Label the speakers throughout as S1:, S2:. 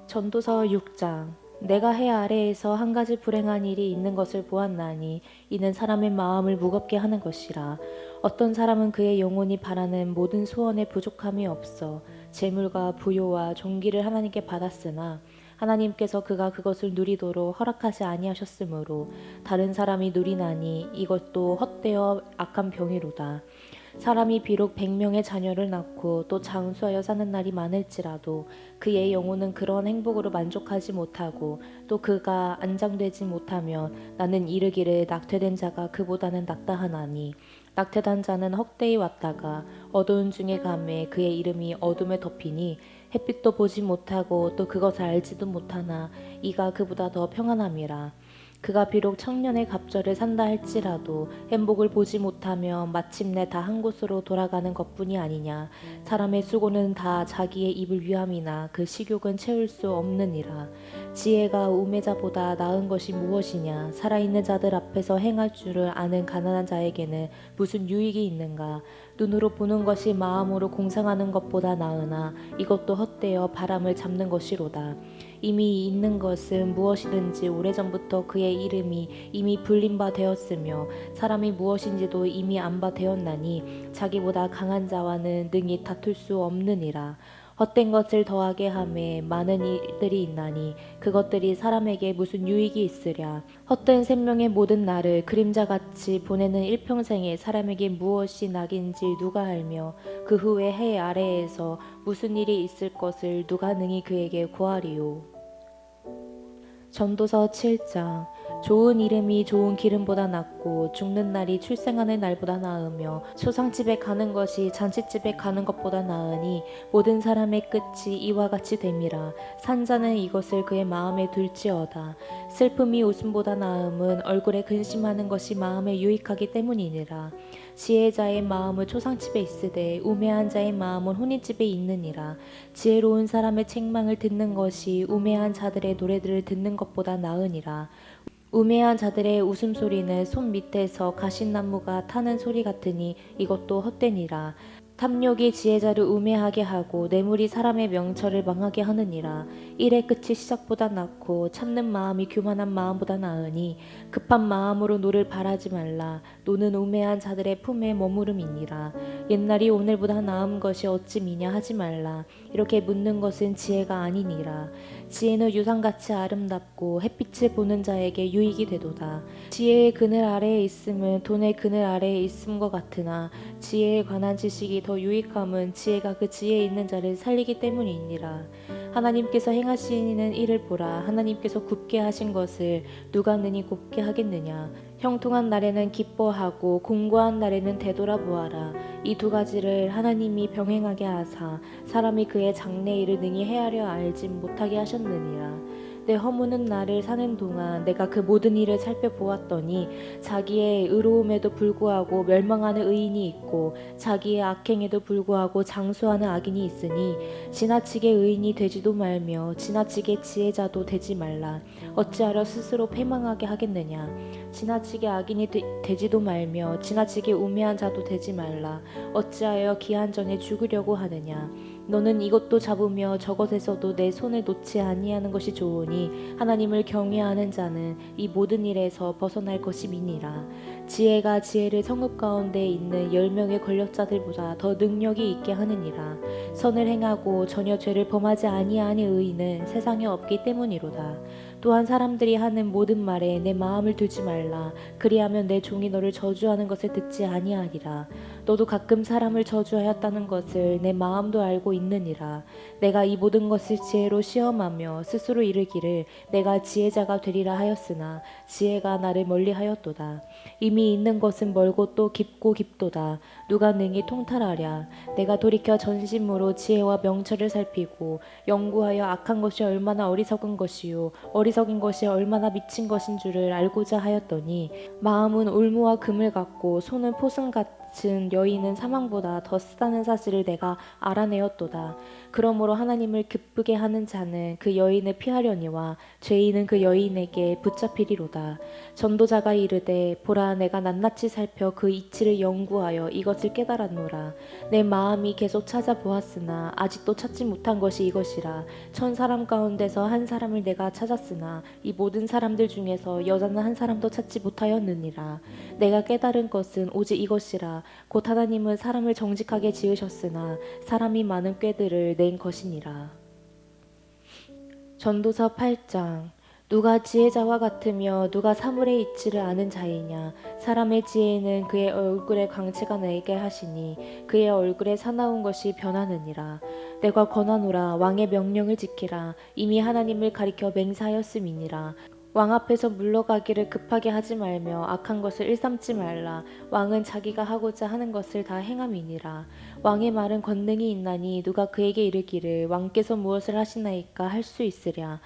S1: 전도서 6장. 내가 해 아래에서 한 가지 불행한 일이 있는 것을 보았나니 이는 사람의 마음을 무겁게 하는 것이라. 어떤 사람은 그의 영혼이 바라는 모든 소원에 부족함이 없어 재물과 부요와 존귀를 하나님께 받았으나 하나님께서 그가 그것을 누리도록 허락하지 아니하셨으므로 다른 사람이 누리나니 이것도 헛되어 악한 병이로다. 사람이 비록 100명의 자녀를 낳고 또 장수하여 사는 날이 많을지라도 그의 영혼은 그러한 행복으로 만족하지 못하고 또 그가 안장되지 못하면 나는 이르기를 낙퇴된 자가 그보다는 낫다 하나니 낙퇴한 자는 헛되이 왔다가 어두운 중에 감에 그의 이름이 어둠에 덮이니 햇빛도 보지 못하고 또 그것을 알지도 못하나 이가 그보다 더 평안함이라. 그가 비록 청년의 갑절을 산다 할지라도 행복을 보지 못하며 마침내 다 한 곳으로 돌아가는 것뿐이 아니냐. 사람의 수고는 다 자기의 입을 위함이나 그 식욕은 채울 수 없느니라. 지혜가 우매자보다 나은 것이 무엇이냐. 살아있는 자들 앞에서 행할 줄을 아는 가난한 자에게는 무슨 유익이 있는가. 눈으로 보는 것이 마음으로 공상하는 것보다 나으나 이것도 헛되어 바람을 잡는 것이로다. 이미 있는 것은 무엇이든지 오래전부터 그의 이름이 이미 불린 바 되었으며 사람이 무엇인지도 이미 안 바 되었나니 자기보다 강한 자와는 능히 다툴 수 없느니라. 헛된 것을 더하게 함에 많은 일들이 있나니 그것들이 사람에게 무슨 유익이 있으랴. 헛된 생명의 모든 날을 그림자같이 보내는 일평생에 사람에게 무엇이 낙인지 누가 알며 그 후에 해 아래에서 무슨 일이 있을 것을 누가 능히 그에게 고하리요. 전도서 7장. 좋은 이름이 좋은 기름보다 낫고 죽는 날이 출생하는 날보다 나으며 초상집에 가는 것이 잔치집에 가는 것보다 나으니 모든 사람의 끝이 이와 같이 됨이라. 산자는 이것을 그의 마음에 둘지어다. 슬픔이 웃음보다 나음은 얼굴에 근심하는 것이 마음에 유익하기 때문이니라. 지혜자의 마음은 초상집에 있으되 우매한 자의 마음은 혼인집에 있느니라. 지혜로운 사람의 책망을 듣는 것이 우매한 자들의 노래들을 듣는 것보다 나으니라. 우매한 자들의 웃음소리는 손 밑에서 가시나무가 타는 소리 같으니 이것도 헛되니라. 탐욕이 지혜자를 우매하게 하고 뇌물이 사람의 명철을 망하게 하느니라. 일의 끝이 시작보다 낫고 참는 마음이 교만한 마음보다 나으니 급한 마음으로 노를 바라지 말라. 노는 우매한 자들의 품에 머무름이니라. 옛날이 오늘보다 나은 것이 어찌 미냐 하지 말라. 이렇게 묻는 것은 지혜가 아니니라. 지혜는 유상같이 아름답고 햇빛을 보는 자에게 유익이 되도다. 지혜의 그늘 아래에 있음은 돈의 그늘 아래에 있음과 같으나 지혜에 관한 지식이 더 유익함은 지혜가 그 지혜에 있는 자를 살리기 때문이니라. 하나님께서 행하시는 일을 보라. 하나님께서 굽게 하신 것을 누가 능히 곱게 하겠느냐. 형통한 날에는 기뻐하고 공고한 날에는 되돌아보아라. 이 두 가지를 하나님이 병행하게 하사 사람이 그의 장래일을 능히 헤아려 알지 못하게 하셨느니라. 내 허무는 날을 사는 동안 내가 그 모든 일을 살펴보았더니 자기의 의로움에도 불구하고 멸망하는 의인이 있고 자기의 악행에도 불구하고 장수하는 악인이 있으니 지나치게 의인이 되지도 말며 지나치게 지혜자도 되지 말라. 어찌하여 스스로 패망하게 하겠느냐. 지나치게 악인이 되지도 말며 지나치게 우매한 자도 되지 말라. 어찌하여 기한 전에 죽으려고 하느냐. 너는 이것도 잡으며 저것에서도 내 손을 놓지 아니하는 것이 좋으니 하나님을 경외하는 자는 이 모든 일에서 벗어날 것이 미니라. 지혜가 지혜를 성읍 가운데 있는 10명의 권력자들보다 더 능력이 있게 하느니라. 선을 행하고 전혀 죄를 범하지 아니하는 의인은 세상에 없기 때문이로다. 또한 사람들이 하는 모든 말에 내 마음을 두지 말라. 그리하면 내 종이 너를 저주하는 것을 듣지 아니하리라. 너도 가끔 사람을 저주하였다는 것을 내 마음도 알고 있느니라. 내가 이 모든 것을 지혜로 시험하며 스스로 이르기를 내가 지혜자가 되리라 하였으나 지혜가 나를 멀리하였도다. 이미 있는 것은 멀고 또 깊고 깊도다. 누가 능히 통달하랴. 내가 돌이켜 전심으로 지혜와 명철을 살피고 연구하여 악한 것이 얼마나 어리석은 것이요 어리석은 것이 얼마나 미친 것인 줄을 알고자 하였더니 마음은 올무와 금을 같고 손은 포승 같 갇힌 여인은 사망보다 더 쓰다는 사실을 내가 알아내었도다. 그러므로 하나님을 기쁘게 하는 자는 그 여인을 피하려니와 죄인은 그 여인에게 붙잡히리로다. 전도자가 이르되 보라 내가 낱낱이 살펴 그 이치를 연구하여 이것을 깨달았노라. 내 마음이 계속 찾아보았으나 아직도 찾지 못한 것이 이것이라. 1000사람 가운데서 한 사람을 내가 찾았으나 이 모든 사람들 중에서 여자는 한 사람도 찾지 못하였느니라. 내가 깨달은 것은 오직 이것이라. 곧 하나님은 사람을 정직하게 지으셨으나 사람이 많은 꾀들을 낸 것이니라. 전도서 8장. 누가 지혜자와 같으며 누가 사물의 이치를 아는 자이냐. 사람의 지혜는 그의 얼굴의 광채가 나게 하시니 그의 얼굴에 사나운 것이 변하느니라. 내가 권하노라. 왕의 명령을 지키라. 이미 하나님을 가리켜 맹세하였음이니라. 왕 앞에서 물러가기를 급하게 하지 말며 악한 것을 일삼지 말라. 왕은 자기가 하고자 하는 것을 다 행함이니라. 왕의 말은 권능이 있나니 누가 그에게 이르기를 왕께서 무엇을 하시나이까 할 수 있으랴.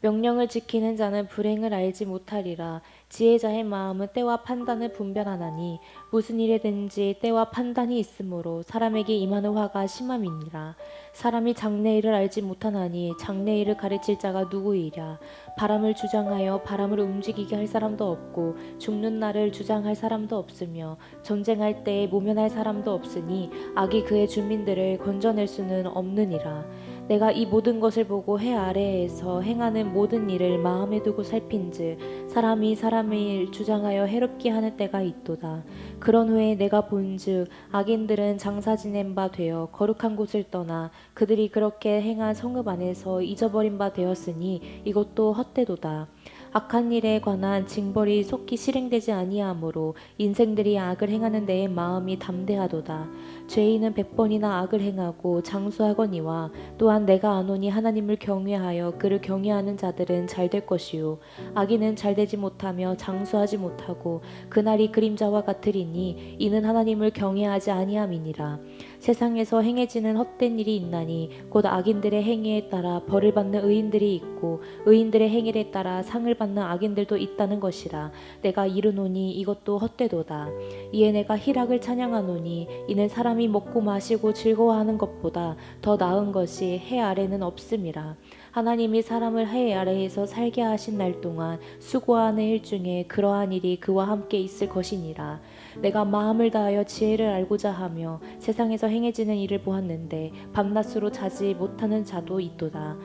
S1: 명령을 지키는 자는 불행을 알지 못하리라. 지혜자의 마음은 때와 판단을 분별하나니 무슨 일에든지 때와 판단이 있으므로 사람에게 임하는 화가 심함이니라. 사람이 장래일을 알지 못하나니 장래일을 가르칠 자가 누구이랴. 바람을 주장하여 바람을 움직이게 할 사람도 없고 죽는 날을 주장할 사람도 없으며 전쟁할 때에 모면할 사람도 없으니 악이 그의 주민들을 건져낼 수는 없느니라. 내가 이 모든 것을 보고 해 아래에서 행하는 모든 일을 마음에 두고 살핀즉 사람이 사람의 일 주장하여 해롭게 하는 때가 있도다. 그런 후에 내가 본즉 악인들은 장사 지낸 바 되어 거룩한 곳을 떠나 그들이 그렇게 행한 성읍 안에서 잊어버린 바 되었으니 이것도 헛되도다. 악한 일에 관한 징벌이 속히 실행되지 아니하므로 인생들이 악을 행하는 데에 마음이 담대하도다. 죄인은 100번이나 악을 행하고 장수하거니와 또한 내가 아노니 하나님을 경외하여 그를 경외하는 자들은 잘될 것이요 악인은 잘되지 못하며 장수하지 못하고 그날이 그림자와 같으리니 이는 하나님을 경외하지 아니함이니라. 세상에서 행해지는 헛된 일이 있나니 곧 악인들의 행위에 따라 벌을 받는 의인들이 있고 의인들의 행위에 따라 상을 받는 악인들도 있다는 것이라. 내가 이르노니 이것도 헛되도다. 이에 내가 희락을 찬양하노니 이는 사람이 먹고 마시고 즐거워하는 것보다 더 나은 것이 해 아래는 없음이라. 하나님이 사람을 해 아래에서 살게 하신 날 동안 수고하는 일 중에 그러한 일이 그와 함께 있을 것이니라. 내가 마음을 다하여 지혜를 알고자 하며 세상에서 행해지는 일을 보았는데 밤낮으로 자지 못하는 자도 있도다.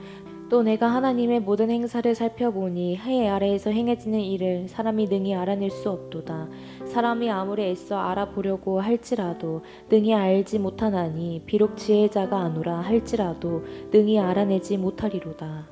S1: 또 내가 하나님의 모든 행사를 살펴보니 해 아래에서 행해지는 일을 사람이 능히 알아낼 수 없도다. 사람이 아무리 애써 알아보려고 할지라도 능히 알지 못하나니 비록 지혜자가 아노라 할지라도 능히 알아내지 못하리로다.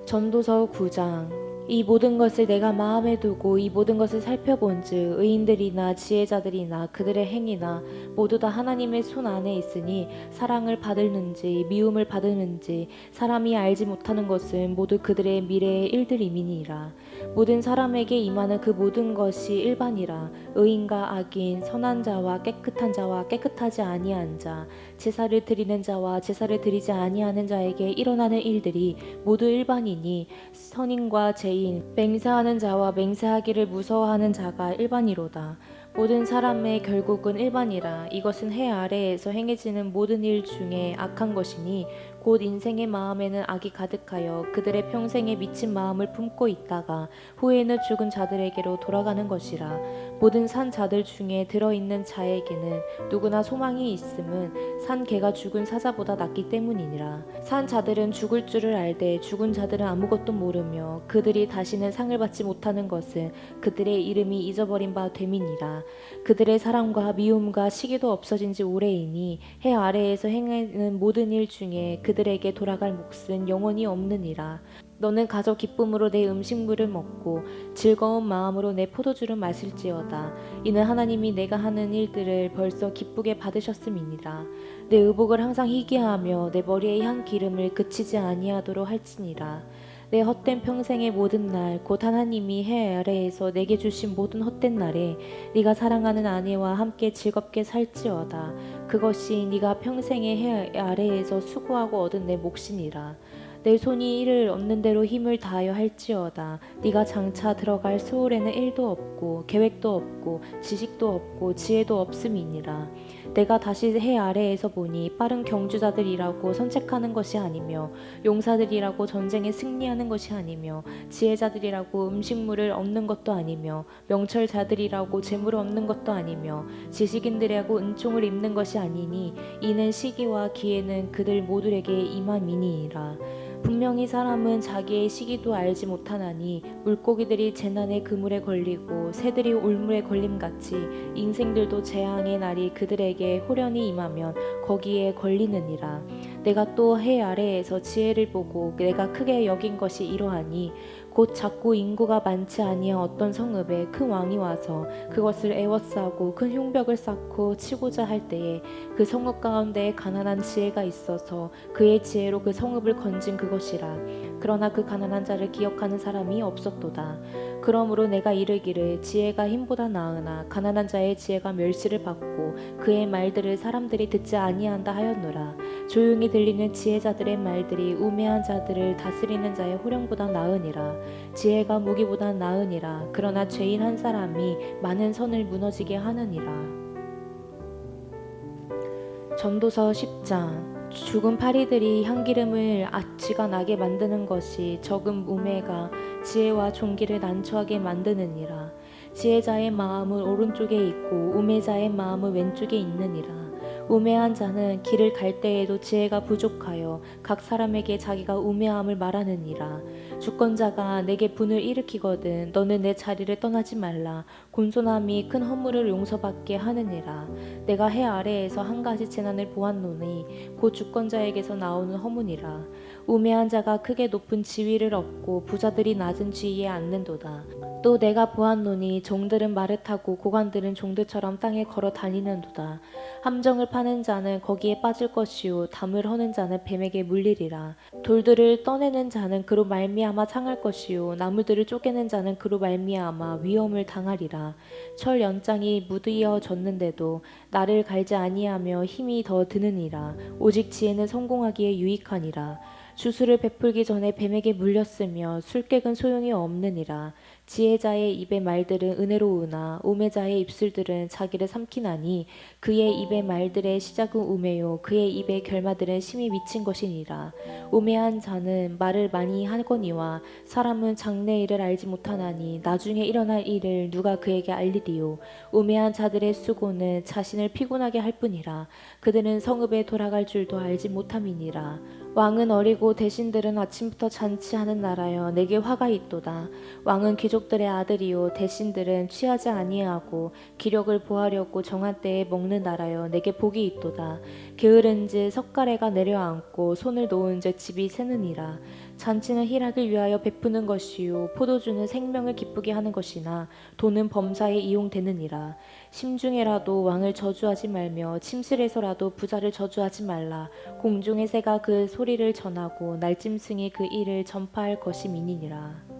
S1: 전도서 9장. 이 모든 것을 내가 마음에 두고 이 모든 것을 살펴본즉 의인들이나 지혜자들이나 그들의 행위나 모두 다 하나님의 손 안에 있으니 사랑을 받을는지 미움을 받을는지 사람이 알지 못하는 것은 모두 그들의 미래의 일들임이니라. 모든 사람에게 임하는 그 모든 것이 일반이라. 의인과 악인, 선한 자와 깨끗한 자와 깨끗하지 아니한 자, 제사를 드리는 자와 제사를 드리지 아니하는 자에게 일어나는 일들이 모두 일반이니 선인과 죄인, 맹세하는 자와 맹세하기를 무서워하는 자가 일반이로다. 모든 사람의 결국은 일반이라. 이것은 해 아래에서 행해지는 모든 일 중에 악한 것이니 곧 인생의 마음에는 악이 가득하여 그들의 평생에 미친 마음을 품고 있다가 후에는 죽은 자들에게로 돌아가는 것이라. 모든 산 자들 중에 들어있는 자에게는 누구나 소망이 있음은 산 개가 죽은 사자보다 낫기 때문이니라. 산 자들은 죽을 줄을 알되 죽은 자들은 아무것도 모르며 그들이 다시는 상을 받지 못하는 것은 그들의 이름이 잊어버린 바 됨이니라. 그들의 사랑과 미움과 시기도 없어진 지 오래이니 해 아래에서 행하는 모든 일 중에 그들에게 돌아갈 몫은 영원히 없느니라. 너는 가서 기쁨으로 내 음식물을 먹고 즐거운 마음으로 내 포도주를 마실지어다. 이는 하나님이 내가 하는 일들을 벌써 기쁘게 받으셨음이니라. 내 의복을 항상 희귀하며 내 머리의 향 기름을 그치지 아니하도록 할지니라. 내 헛된 평생의 모든 날 곧 하나님이 해 아래에서 내게 주신 모든 헛된 날에 네가 사랑하는 아내와 함께 즐겁게 살지어다. 그것이 네가 평생의 해 아래에서 수고하고 얻은 내 몫이니라. 내 손이 이를 얻는 대로 힘을 다하여 할지어다. 네가 장차 들어갈 소홀에는 일도 없고 계획도 없고 지식도 없고 지혜도 없음이니라. 내가 다시 해 아래에서 보니 빠른 경주자들이라고 선책하는 것이 아니며 용사들이라고 전쟁에 승리하는 것이 아니며 지혜자들이라고 음식물을 얻는 것도 아니며 명철자들이라고 재물을 얻는 것도 아니며 지식인들이라고 은총을 입는 것이 아니니 이는 시기와 기회는 그들 모두에게 임함이니이다. 분명히 사람은 자기의 시기도 알지 못하나니 물고기들이 재난의 그물에 걸리고 새들이 올물에 걸림같이 인생들도 재앙의 날이 그들에게 호련히 임하면 거기에 걸리느니라. 내가 또 해 아래에서 지혜를 보고 내가 크게 여긴 것이 이러하니 곧 작고 인구가 많지 아니한 어떤 성읍에 큰 왕이 와서 그것을 애워싸고 큰 흉벽을 쌓고 치고자 할 때에 그 성읍 가운데 가난한 지혜가 있어서 그의 지혜로 그 성읍을 건진 그것이라. 그러나 그 가난한 자를 기억하는 사람이 없었도다. 그러므로 내가 이르기를 지혜가 힘보다 나으나 가난한 자의 지혜가 멸시를 받고 그의 말들을 사람들이 듣지 아니한다 하였노라. 조용히 들리는 지혜자들의 말들이 우매한 자들을 다스리는 자의 호령보다 나으니라. 지혜가 무기보다 나으니라. 그러나 죄인 한 사람이 많은 선을 무너지게 하느니라. 전도서 10장. 죽은 파리들이 향기름을 아치가 나게 만드는 것이 적은 우매가 지혜와 종기를 난처하게 만드느니라. 지혜자의 마음은 오른쪽에 있고 우매자의 마음은 왼쪽에 있느니라. 우매한 자는 길을 갈 때에도 지혜가 부족하여 각 사람에게 자기가 우매함을 말하느니라. 주권자가 내게 분을 일으키거든 너는 내 자리를 떠나지 말라. 곤손함이 큰 허물을 용서받게 하느니라. 내가 해 아래에서 한 가지 재난을 보았노니 곧 주권자에게서 나오는 허문이라. 우매한 자가 크게 높은 지위를 얻고 부자들이 낮은 지위에 앉는도다. 또 내가 보았노니 종들은 말을 타고 고관들은 종들처럼 땅에 걸어 다니는도다. 함정을 파는 자는 거기에 빠질 것이요 담을 허는 자는 뱀에게 물리리라. 돌들을 떠내는 자는 그로 말미암아 상할 것이요 나무들을 쪼개는 자는 그로 말미암아 위험을 당하리라. 철 연장이 무디어졌는데도 나를 갈지 아니하며 힘이 더 드느니라. 오직 지혜는 성공하기에 유익하니라. 주술을 베풀기 전에 뱀에게 물렸으며 술객은 소용이 없느니라. 지혜자의 입의 말들은 은혜로우나 우매자의 입술들은 자기를 삼키나니 그의 입의 말들의 시작은 우매요 그의 입의 결말들은 심히 미친 것이니라. 우매한 자는 말을 많이 하거니와 사람은 장래 일을 알지 못하나니 나중에 일어날 일을 누가 그에게 알리리요. 우매한 자들의 수고는 자신을 피곤하게 할 뿐이라. 그들은 성읍에 돌아갈 줄도 알지 못함이니라. 왕은 어리고 대신들은 아침부터 잔치하는 나라여 내게 화가 있도다. 왕은 귀족들의 아들이요 대신들은 취하지 아니하고 기력을 보하려고 정한 때에 먹는 나라여 내게 복이 있도다. 게으른즉 석가래가 내려앉고 손을 놓은즉 집이 새느니라. 잔치는 희락을 위하여 베푸는 것이요 포도주는 생명을 기쁘게 하는 것이나 돈은 범사에 이용되느니라. 심중에라도 왕을 저주하지 말며 침실에서라도 부자를 저주하지 말라. 공중의 새가 그 소리를 전하고 날짐승이 그 일을 전파할 것임이니라.